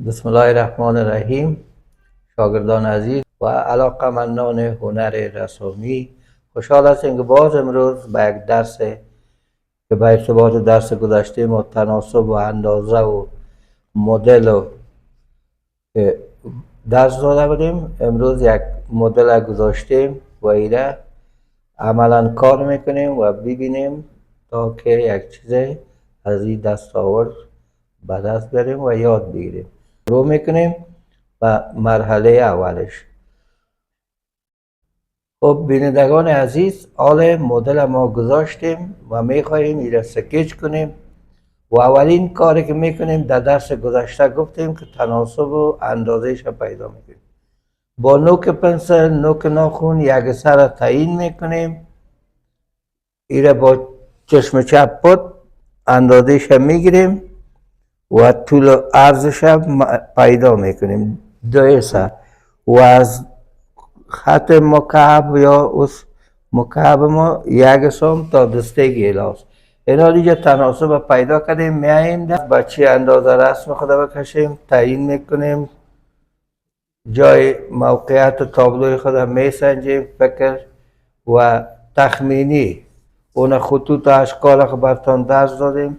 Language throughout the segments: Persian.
بسم الله الرحمن الرحیم. شاگردان عزیز و علاقمندان هنر رسامی، خوشحال هستیم که باز امروز به یک درس که به ارتباط درس گذشته ما تناسب و اندازه و مدل و درس داده بودیم. امروز یک مدل گذاشتیم و ایره عملا کار میکنیم و ببینیم تا که یک چیز از این دستاورد به دست بریم و یاد بگیریم. شروع میکنیم و مرحله اولش. خب بینندگان عزیز، حال مدل ما گذاشتیم و میخواهیم این را سکچ کنیم و اولین کاری که میکنیم در درس گذشته گفتیم که تناسب و اندازهش را پیدا میکنیم. با نوک پنسل، نوک ناخون یک سر تعیین میکنیم. این را با چشم چپ پد اندازهش میگیریم و طول و عرضش پیدا میکنیم. دو سر و از خط مکعب یا اس مکعب ما یک سوم تا دسته گیلاس. اینا دیگه تناسب پیدا کردیم. میاییم با چی اندازه رسم خود بکشیم، تعیین میکنیم، جای موقعیت تابلوی خود میسنجیم، فکر و تخمینی اون خطوط اشکال براتون درس دادیم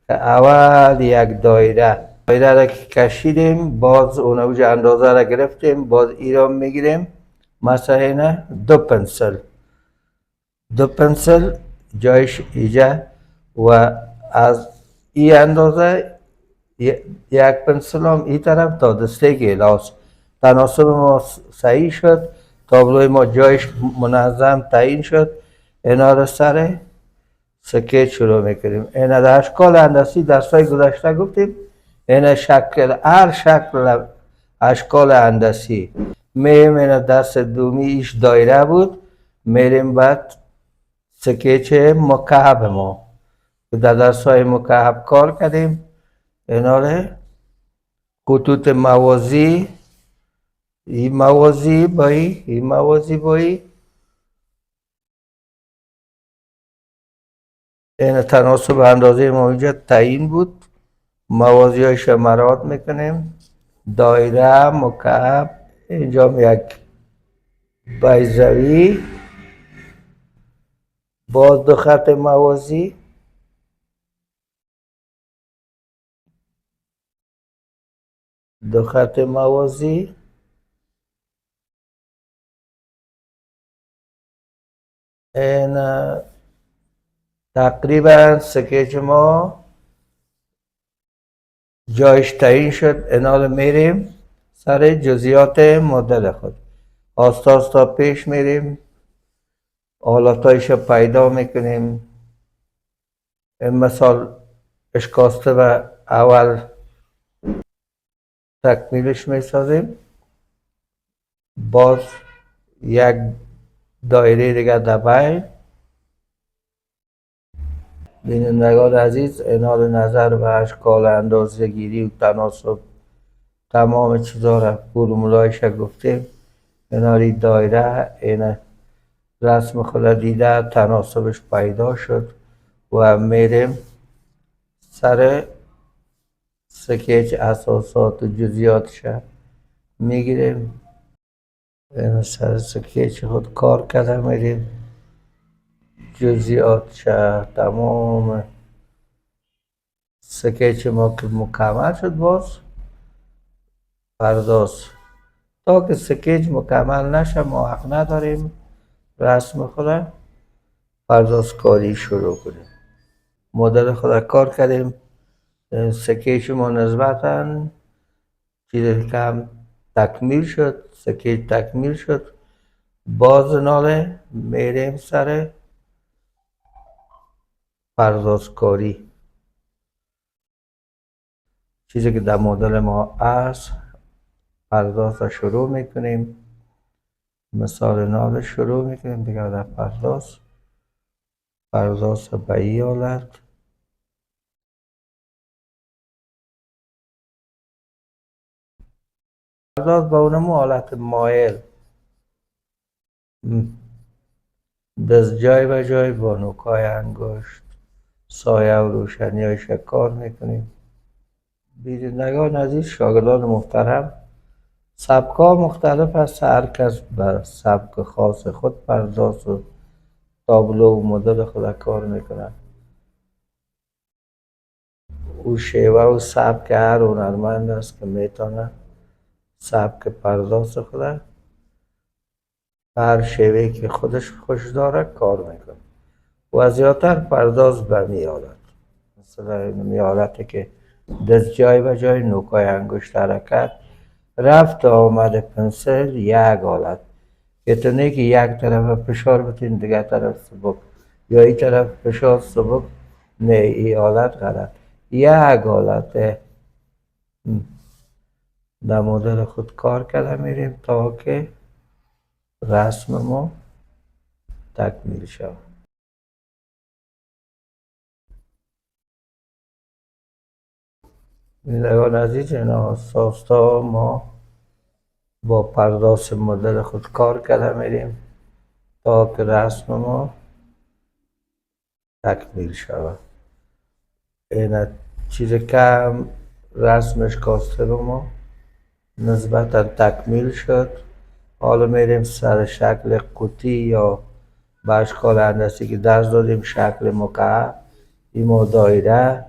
که اول یک دایره را که کشیدیم، باز اون اندازه را گرفتیم، باز ایران میگیریم. مثلا اینه دو پنسل جایش ایجا و از این اندازه یک پنسل هم این طرف تا دسته گیلاس. تناسب ما صحیح شد، تابلوی ما جایش منظم تعیین شد. اینا را سر سکیچ شروع میکنیم. اینا در اشکال هندسی درسای گذشته گفتیم اینا شکل، هر شکل اشکال هندسی میریم. اینا درس دومی ایش دایره بود، میریم بعد سکیچ مکعب ما در درس های مکعب کار کردیم. اینا را خطوط موازی، این موازی با این موازی با این تناسب اندازه ما اینجا تعیین بود. موازی هایش مراعات میکنیم. دایره، مکعب، اینجا یک بیضوی، باز دو خط موازی، دو خط موازی، این تقریبا سکیچ ما جایش تعیین شد. اینا رو میریم سر جزئیات مدل خود آستا آستا پیش میریم، حالاتایش پیدا میکنیم. این مثال اشکاسته و اول تکمیلش میسازیم. باز یک دایره دیگر دبای. بینندگان عزیز، اینا رو نظر به اشکال اندازه گیری و تناسب تمام چیزا را فرمولایش گفتیم. اینا رو دایره، این رسم خود دیده تناسبش پیدا شد و میریم سر سکیچ اساسات و جزئیاتش میگیریم. این سر سکیچ خود کار کرده میریم، جزئیاتش تمام سکیچ ما که مکمل شد. باز پرداز تا که سکیچ مکمل نشه ما حق نداریم رسم خود پرداز کاری شروع کنیم. مدل خود کار کردیم. سکیچ ما نسبتاً چیزی کم تکمیل شد، سکیچ تکمیل شد. باز ناله میریم سر پردازکاری، چیزی که در مدل ما هست پرداز را شروع میکنیم. مثال ناله شروع میکنیم دیگر در پرداز به این حالت. پرداز به اونمو حالت مایل، دست جای به جای با نوکای انگشت سایه و روشنی های کار میکنیم. بینندگان عزیز، شاگردان محترم، سبک‌ها مختلف است. هر کس بر سبک خاص خود پرداز و تابلو و مدل خود کار میکنه. او شیوه و سبک هر هنرمند است که میتونه سبک پرداز خود هر شیوهی که خودش خوش داره کار میکنه و زیادتر پرداز به می حالت، مثلا می حالتی که دست جای به جای، نوکای انگشت حرکت، رفت و آمد پنسل یک حالت که تو نه که یک طرف فشار بتین دیگر طرف سبک یا این طرف فشار سبک، نه این حالت غلط. یک حالت در مدل خود کار کرده میریم تا که رسم ما تکمیل شود. بینندگان عزیز، این اساسا ما با پرداز مدل خود کار کرده میریم تا که رسم ما تکمیل شود. این چیز کم رسمش کاسته رو ما نسبتا تکمیل شد. حالا میریم سر شکل قوطی یا به اشکال هندسی که درس دادیم، شکل مکعب، ایما دایره،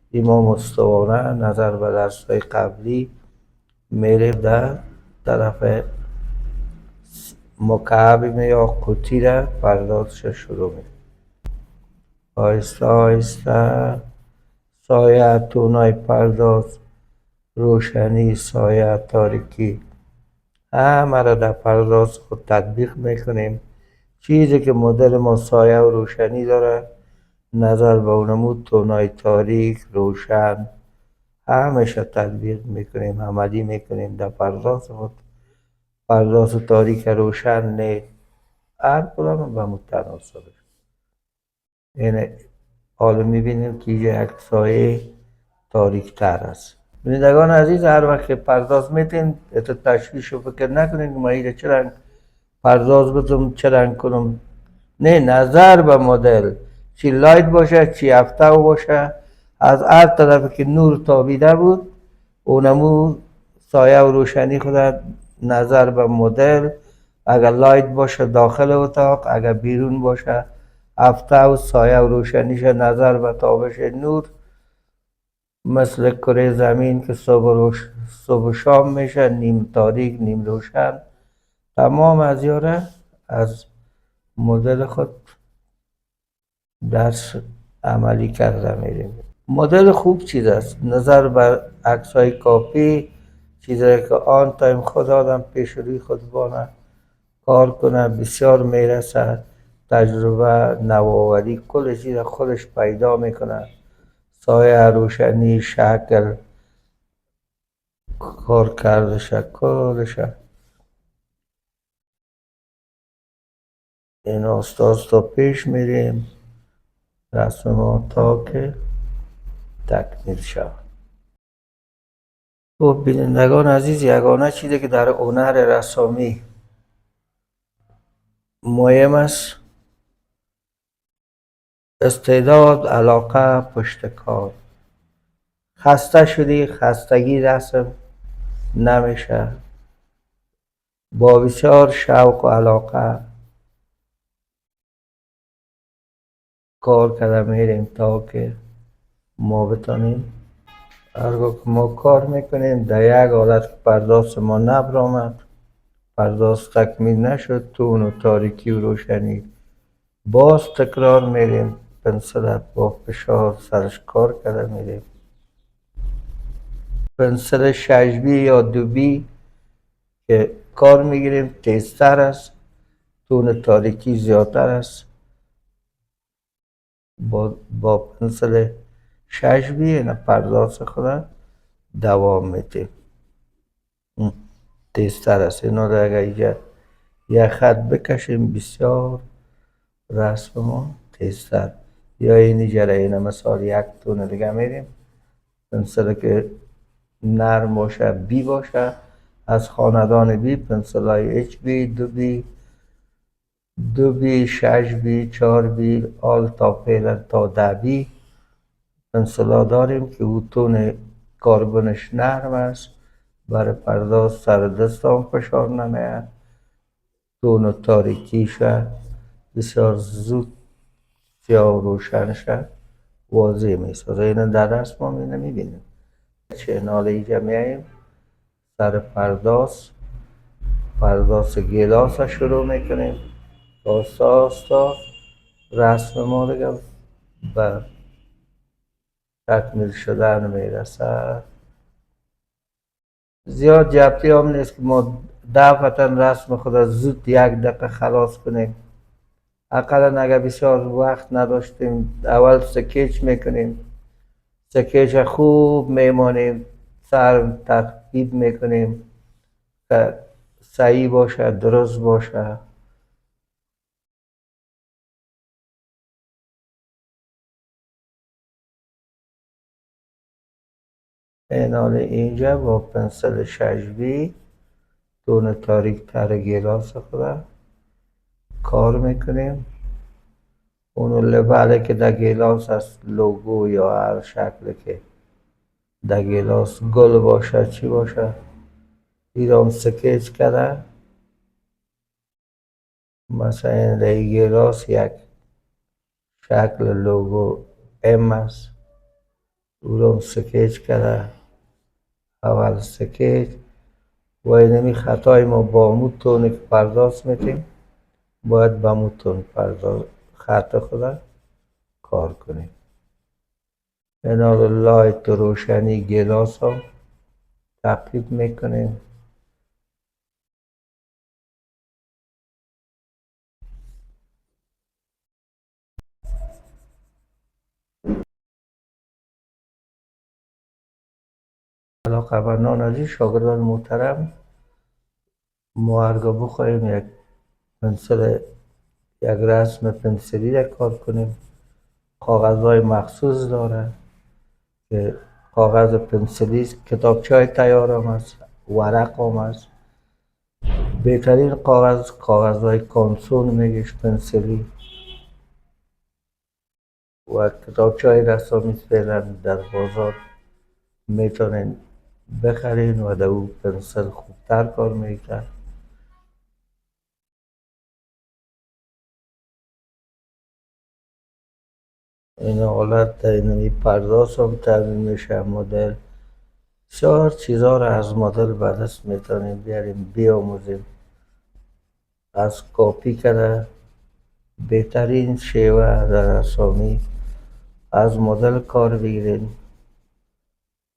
ایما مستوانه. نظر به درس های قبلی میریم در طرف مکعب یا قوطی را پردازش شروع میکنیم. آهسته آهسته سایه، تونای پرداز، روشنی، سایه، تاریکی، همه را در پرداز خود تطبیق میکنیم. چیزی که مدل ما سایه و روشنی داره، نظر به اونمو تونای تاریک، روشن، همش تطبیق میکنیم، عملی میکنیم در پرداز خود. پرداز تاریک روشن نه، هر کدام به متناسبش. این حالا میبینیم که یک سایه تاریک تر است. بینندگان عزیز، هر وقت که پرداز میتین تشویش و فکر نکنین که ما اینجا چه رنگ پرداز بزنم، چه رنگ کنم. نه، نظر به مدل، چی لایت باشه چی افتاو باشه، از هر طرف که نور تابیده بود اونمو سایه و روشنی خود نظر به مدل، اگر لایت باشه داخل اتاق، اگر بیرون باشه افتاو سایه و روشنیش نظر به تابش نور، مثل کره زمین که صبح و شام میشه، نیم تاریک نیم روشن. تمام از یاره از مدل خود درس عملی کرده میریم. مدل خوب چیز است، نظر بر عکسای کاپی، چیزایی که آن تایم خود آدم پیش روی خود بانه کار کنه بسیار میرسه. تجربه، نوآوری، کل چیز خودش پیدا میکنه. سایه، روشنی، شکل، کار کردش کلش. این استاد تا پیش میریم رسم ما تا که تکمیل شود. خب بینندگان عزیز، یگانه چیزی که در هنر رسامی مهم است استعداد، علاقه، پشت کار. خسته شدی، خستگی رسم نمیشه. با بسیار شوق و علاقه کار کرده میریم تا که ما بتانیم. هرگاه که ما کار میکنیم در یک حالت پرداز ما نبرامد، پرداز تکمیل نشد، تون و تاریکی و روشنی، باز تکرار میریم، پنسل با فشار سرش کار کرده میریم. پنسل 6B یا 2B که کار میگیریم تیزتر است، تون تاریکی زیادتر است. با پنسل 6B این پرداز خود دوام میدیم، تیزتر است. اینا رو اگر اینجا یک خط بکشیم بسیار رسم ما تیزتر. یا اینی جره اینه مثال یک تون دیگه میریم، پنسل که نرم باشه بی باشه، از خاندان بی، پنسل های HB، 2B، 6B، 4B، آل تا فعلا تا 10B پنسل ها داریم که او تون کاربنش نرم است، برای پرداز سر دستم فشار نمیاد، تون و تاریکیش بسیار زود سیاه و روشنش واضح میسازه. اینو در دست ما نمیبینیم. چه ناله اینجا میاییم سر پرداز گیلاس شروع میکنیم. آستا آستا رسم ما دیگه به تکمیل شدن میرسد. زیاد جبتی هم نیست که ما دفعتا رسم خود را زود 1 دقیقه خلاص کنیم. اقلا اگر بسیار وقت نداشتیم اول سکیچ میکنیم، سکیچ خوب میمانیم، سر ترتیب میکنیم که صحیح باشه، درست باشه. اینال اینجا با پنسل شجبی تون تاریک تر گیلاس خود کار میکنیم. اونو لبله که در گیلاس هست، لوگو یا هر شکل که در گیلاس گل باشه چی باشه ایران سکیچ کرده. مثلا در گیلاس یک شکل لوگو ام است، اونو سکیچ کرده. اول سکیچ و اینمی خطای ما با مو تونی که پرداز میتیم باید با مو تون پرداز خط خود کار کنیم. اینا رو لایت روشنی گیلاس ها تقریب میکنیم. علاقمندان عزیز، شاگردان محترم، ما هرگاه بخواهیم یک رسم پنسلی را کار کنیم، کاغذهای مخصوص داره که کاغذ پنسلی است، کتابچه های تیار هم است، ورق هم است. بهترین کاغذهای کانسون میگش پنسلی و کتابچه های رسامی فعلا در بازار میتونین بخرین و در او پنسل خوبتر کار میکرد. این حالت در اینمی پرداز هم تبدیل میشه مدل. بسیار چیزها را از مدل به دست میتونیم بیاریم بیاموزیم. از کاپی کرده بهترین شیوه در رسامی از مدل کار بگیریم.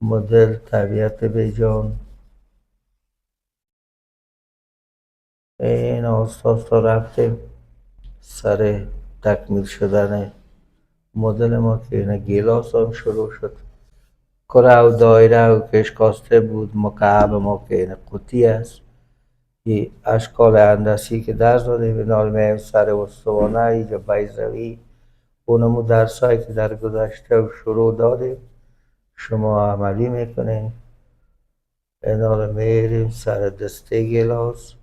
مدل طبیعت بیجان. این آستا رفتیم سر تکمیل شدن مدل ما که این گیلاس هم شروع شد. کره و دایره و کشکاسته بود، مکعب ما که این قوطی است. این اشکال هندسی که در دادیم اینا رو میایم سر استوانه اینجا بیضوی اونمو درسایی که در گذشته و شروع دادیم شما عملی میکنین. اینا رو میاریم سر دسته گیلاس،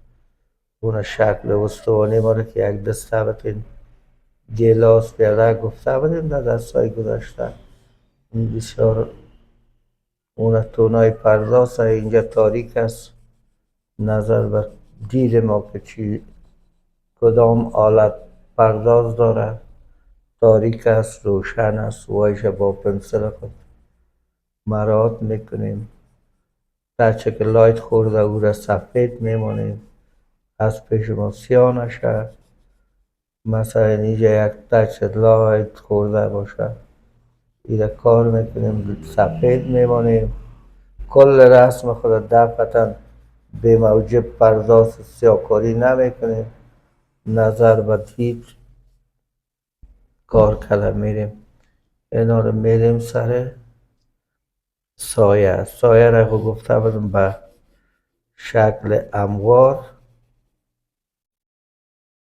اون شکل استوانه ما رو که یک دسته بتین گیلاس بیاده گفته بودیم در دستای گذشته. این بسیار اون تونای پرداز اینجا تاریک است، نظر به دید ما که کدام آلت پرداز داره، تاریک است روشن است و ایشه با پنسل خود مراعات میکنیم. هرچه که لایت خورده او را سفید میمانیم، از پیش ما سیاه نشه. مثلا اینجا یک تچ لایت خورده باشه ایره کار میکنیم سفید میمانیم. کل رسم خود دفعتا به موجب پرداز سیاکاری نمیکنیم، نظر به دید کار کرده میریم. اینا رو میریم سر سایه را خود گفته بودم به شکل اموار.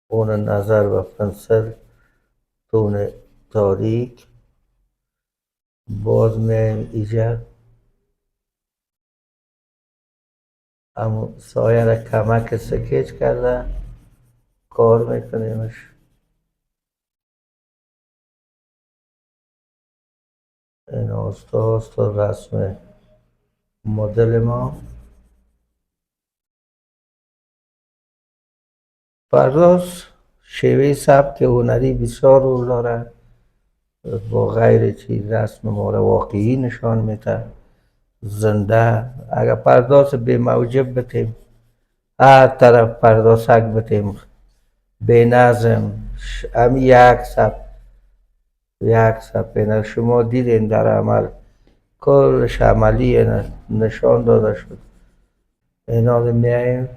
اون نظر به پنسل تون تاریک باز میم ایجا اما سایه را کمک سکیچ کرده کار میکنیمش. این آستا رسم مدل ما پرداز شیوه سبک هنری بسیار رول دارد با غیر چیز رسم ما را واقعی نشان میده زنده اگر پرداز به موجب بتیم هر طرف پردازک بتیم به نظم هم یک سب نه شما دیدین در عمل کلش عملی نشان داده شد اینا رو میاییم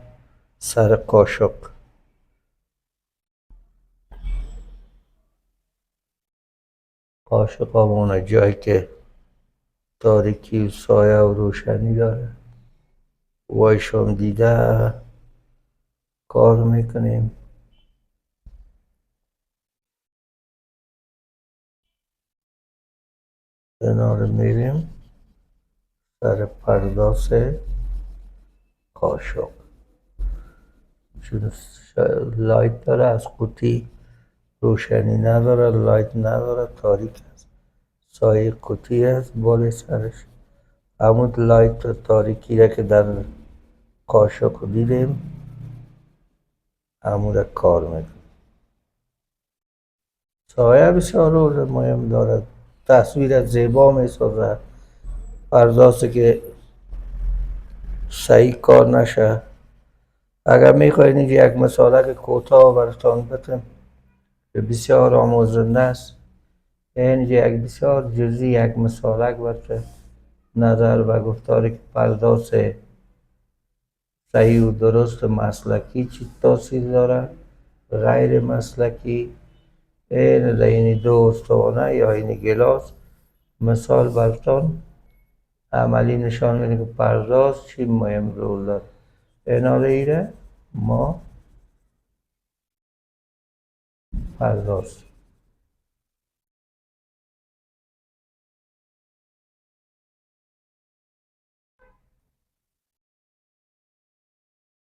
سر قاشق قاشق همونه جایی که تاریکی و سایه و روشنی داره وایشام دیده کار میکنیم اینا رو میریم سر پرداز قاشق چون لایت داره از قوطی روشنی نداره لایت نداره تاریک است سایه قوطی است بالای سرش همون لایت و تاریکی را که در قاشق دیدیم همون را کار میکنیم سایه بسیار رول مهم دارد تصویر زیبا میسازد پردازی که صحیح کار نشه اگر میخواهید یک مثالک کوتاه براتان بتم که بسیار آموزنده است اینجا یک بسیار جزئی یک مثالک براتر نظر و گفتار که پرداز صحیح و درست مسلکی چی تاثیر داره غیر مسلکی این این دو استوانه یا این گلاس مثال براتان عملی نشان میده که پرداز چی مهم رول داره اینا ایره ما پرداز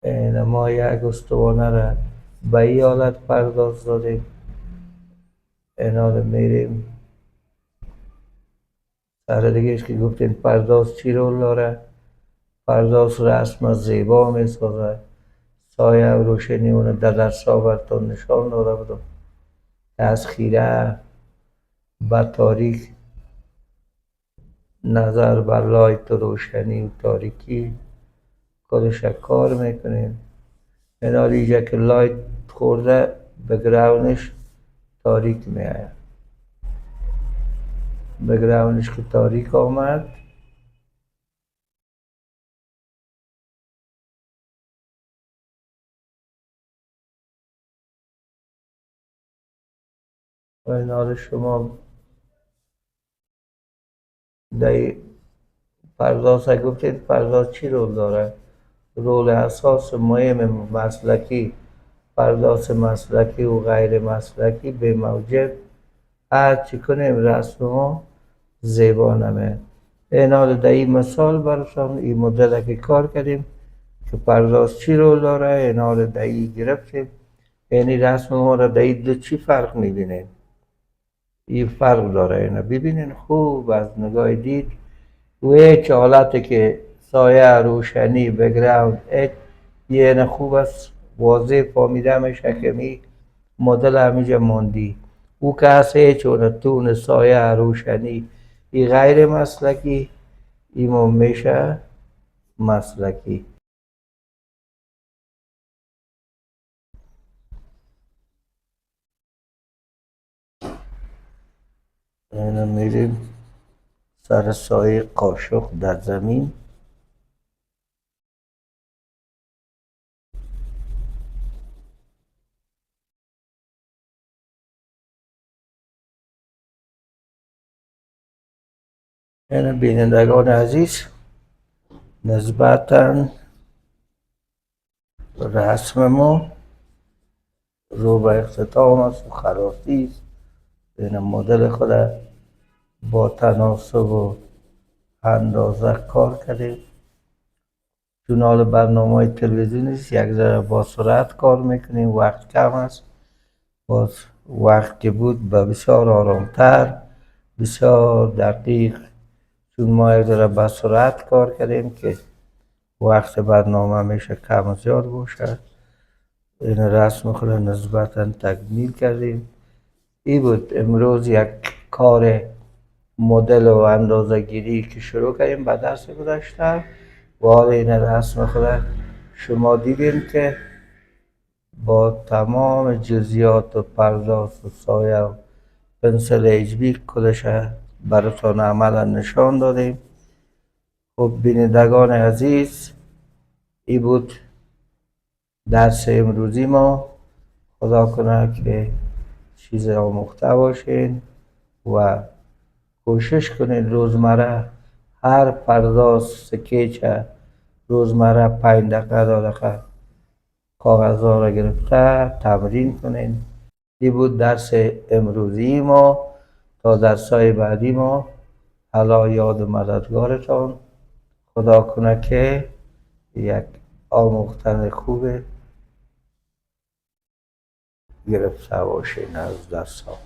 این ما یک استوانه را به این حالت پرداز دادیم اینا رو میریم سر دیگهش که گفتیم پرداز چی رول داره پرداز رسم زیبا میسازه سایه و روشنی اونو در دستا براتون نشان داده بودم از خیره به تاریک نظر بر لایت و روشنی و تاریکی خودش کار میکنیم اینا اینجا که لایت خورده بگراونش تاریک میآید بگراونش که تاریک آمد و اینا رو شما در پرداز گفتید پرداز چی رول داره رول اساس مهم مسلکی پرداز مسلکی و غیر مسلکی به موجب هر چی کنیم رسم ما زیبا نمه اینا در این مثال براتون این مدل که کار کردیم که پرداز چی رول داره اینا رو در این گرفتیم یعنی رسم ما رو در این دو چی فرق میبینیم این فرق داره اینا ببینین خوب از نگاه دید و هیچ حالتی که سایه روشنی بگراوند یه خوب است واضح فهمیده میشه که می مدل همیجا موندی او که هست هیچ تون سایه روشنی ای غیر مسلکی ایمون میشه مسلکی اینا میریم سر سایه قاشق در زمین اینا بینندگان عزیز نسبتاً رسم ما رو به اختتام است و خلاصی است این مدل خود با تناسب و اندازه کار کردیم چون حال برنامه تلویزیونی است یک ذره با سرعت کار میکنیم وقت کم است باز وقت که بود به بسیار آرامتر بسیار دقیق چون ما یک ذره به سرعت کار کردیم که وقت برنامه میشه کم و زیاد باشه. این رسم خود نسبتا تکمیل کردیم. این بود امروز یک کار مدل و اندازه گیری که شروع کردیم به درس گذشته و حال این رسم خود شما دیدیم که با تمام جزئیات و پرداخت و سایه و پنسل HB کدش براتون عملا نشان دادیم. خب بینندگان عزیز، این بود درس امروزی ما. خدا کنه که چیز آموخته باشین و کوشش کنین روزمره هر پرداز سکیچ روزمره 5 دقیقه 10 دقیقه کاغذها را گرفته تمرین کنین. این بود درس امروزی ما. تا درسای بعدی ما الله یاد مددگارتان. خدا کنه که یک آموختن خوب گرفته باشین از درس ها.